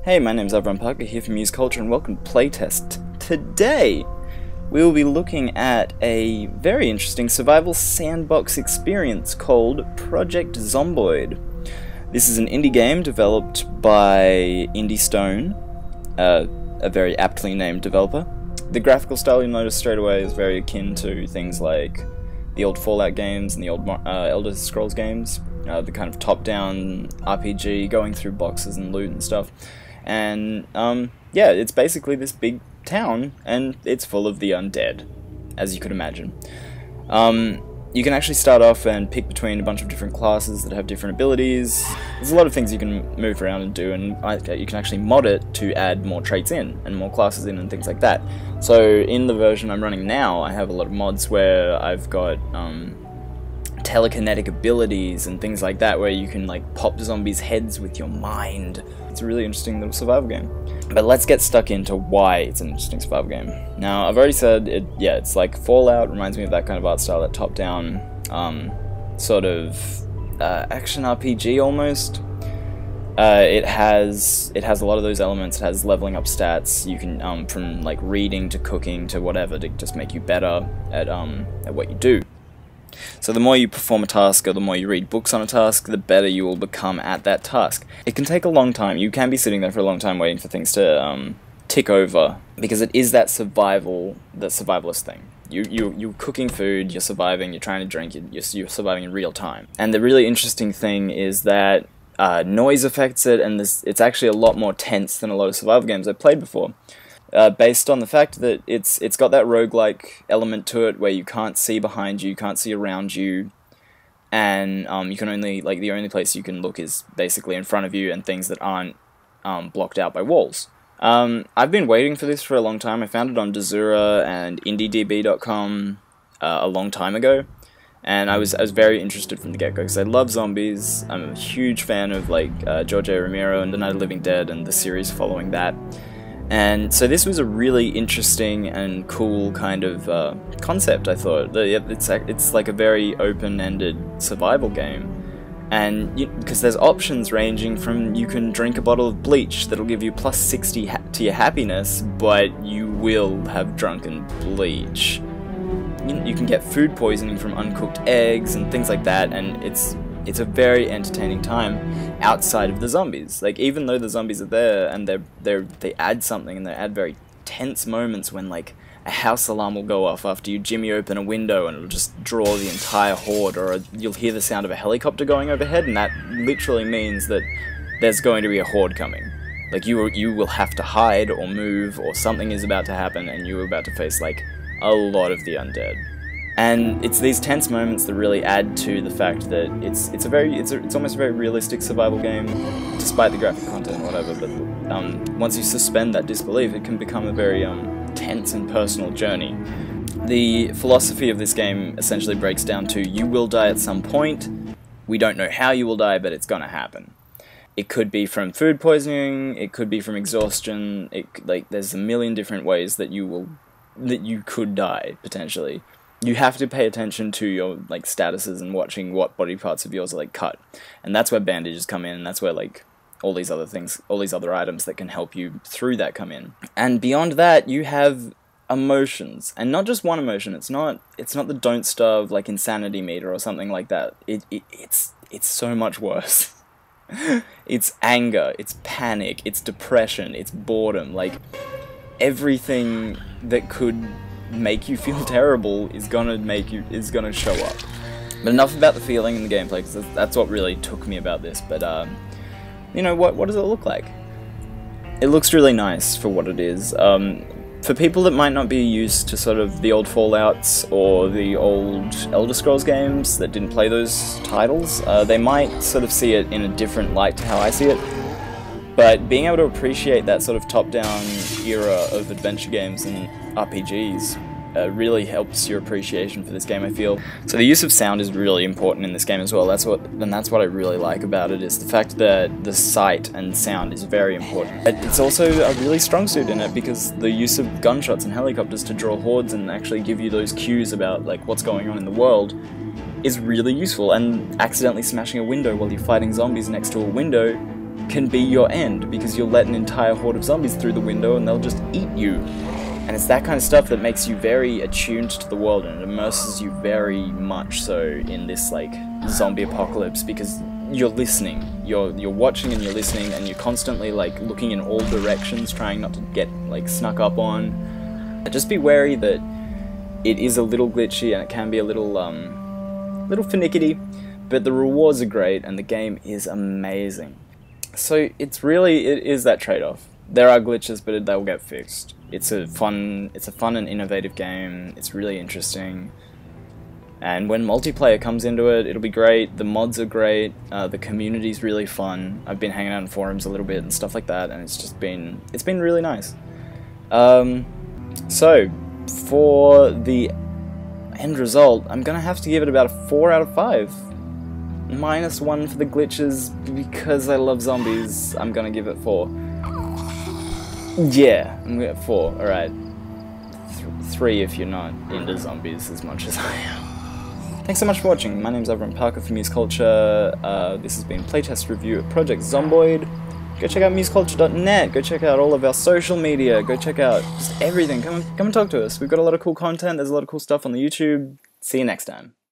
Hey, my name's Avram here from Use Culture, and welcome to Playtest. Today, we will be looking at a very interesting survival sandbox experience called Project Zomboid. This is an indie game developed by Indie Stone, a very aptly named developer. The graphical style, you'll notice straight away, is very akin to things like the old Fallout games and the old Elder Scrolls games. The kind of top-down RPG, going through boxes and loot and stuff. And, yeah, it's basically this big town, and it's full of the undead, as you could imagine. You can actually start off and pick between a bunch of different classes that have different abilities. There's a lot of things you can move around and do, and you can actually mod it to add more traits in, and more classes in, and things like that. So, in the version I'm running now, I have a lot of mods where I've got, telekinetic abilities and things like that, where you can like pop zombies' heads with your mind. It's a really interesting little survival game. But let's get stuck into why it's an interesting survival game. Now, I've already said it's like Fallout, reminds me of that kind of art style, that top-down sort of action RPG almost. It has a lot of those elements. It has leveling up stats. You can from like reading to cooking to whatever to just make you better at what you do. So the more you perform a task, or the more you read books on a task, the better you will become at that task. It can take a long time. You can be sitting there for a long time waiting for things to tick over, because it is that survivalist thing. You're cooking food, you're surviving, you're trying to drink, you're surviving in real time. And the really interesting thing is that noise affects it, and it's actually a lot more tense than a lot of survival games I've played before. Based on the fact that it's got that roguelike element to it, where you can't see behind you, you can't see around you, and you can only, like, the only place you can look is basically in front of you and things that aren't blocked out by walls. I've been waiting for this for a long time. I found it on Desura and IndieDB.com a long time ago, and I was very interested from the get-go, because I love zombies. I'm a huge fan of like George A. Romero and The Night of the Living Dead and the series following that. And so this was a really interesting and cool kind of concept, I thought. It's like a very open-ended survival game. And because there's options ranging from, you can drink a bottle of bleach that'll give you plus 60 to your happiness, but you will have drunken bleach. You can get food poisoning from uncooked eggs and things like that, and it's a very entertaining time outside of the zombies. Like, even though the zombies are there, and they add something, and they add very tense moments when, like, a house alarm will go off after you jimmy open a window and it'll just draw the entire horde, or you'll hear the sound of a helicopter going overhead, and that literally means that there's going to be a horde coming. Like, you will have to hide or move, or something is about to happen, and you're about to face, like, a lot of the undead. And it's these tense moments that really add to the fact that it's almost a very realistic survival game, despite the graphic content and whatever. But once you suspend that disbelief, it can become a very tense and personal journey. The philosophy of this game essentially breaks down to: you will die at some point. We don't know how you will die, but it's gonna happen. It could be from food poisoning. It could be from exhaustion. There's a million different ways that you could die potentially. You have to pay attention to your like statuses and watching what body parts of yours are like cut, and that's where bandages come in, and that's where like all these other things, all these other items that can help you through that come in. And beyond that, you have emotions, and not just one emotion. It's not the Don't Starve like insanity meter or something like that. It's so much worse. It's anger, it's panic, it's depression, it's boredom. Like, everything that could make you feel terrible is gonna show up. But enough about the feeling and the gameplay, because that's what really took me about this. But you know, what does it look like? It looks really nice for what it is. For people that might not be used to sort of the old Fallouts or the old Elder Scrolls games that didn't play those titles, they might sort of see it in a different light to how I see it. But being able to appreciate that sort of top-down era of adventure games and RPGs really helps your appreciation for this game, I feel. So the use of sound is really important in this game as well. That's what I really like about it, is the fact that the sight and sound is very important. It's also a really strong suit in it, because the use of gunshots and helicopters to draw hordes and actually give you those cues about like what's going on in the world is really useful. And accidentally smashing a window while you're fighting zombies next to a window can be your end, because you'll let an entire horde of zombies through the window and they'll just eat you. And it's that kind of stuff that makes you very attuned to the world, and it immerses you very much so in this like zombie apocalypse, because you're listening, you're watching and you're listening, and you're constantly like looking in all directions, trying not to get like snuck up on. Just be wary that it is a little glitchy and it can be a little finicky, but the rewards are great and the game is amazing. So it is that trade-off. There are glitches, but they'll get fixed. It's a fun and innovative game. It's really interesting. And when multiplayer comes into it, it'll be great. The mods are great. The community's really fun. I've been hanging out in forums a little bit and stuff like that, and it's been really nice. So for the end result, I'm gonna have to give it about a 4 out of 5. -1 for the glitches, because I love zombies. I'm gonna give it 4. Yeah, I'm gonna get 4. All right, 3 if you're not into zombies as much as I am. Thanks so much for watching. My name's Avram Parker for Muse Culture. This has been playtest review of Project Zomboid. Go check out museculture.net. Go check out all of our social media. Go check out just everything. Come and talk to us. We've got a lot of cool content. There's a lot of cool stuff on the YouTube. See you next time.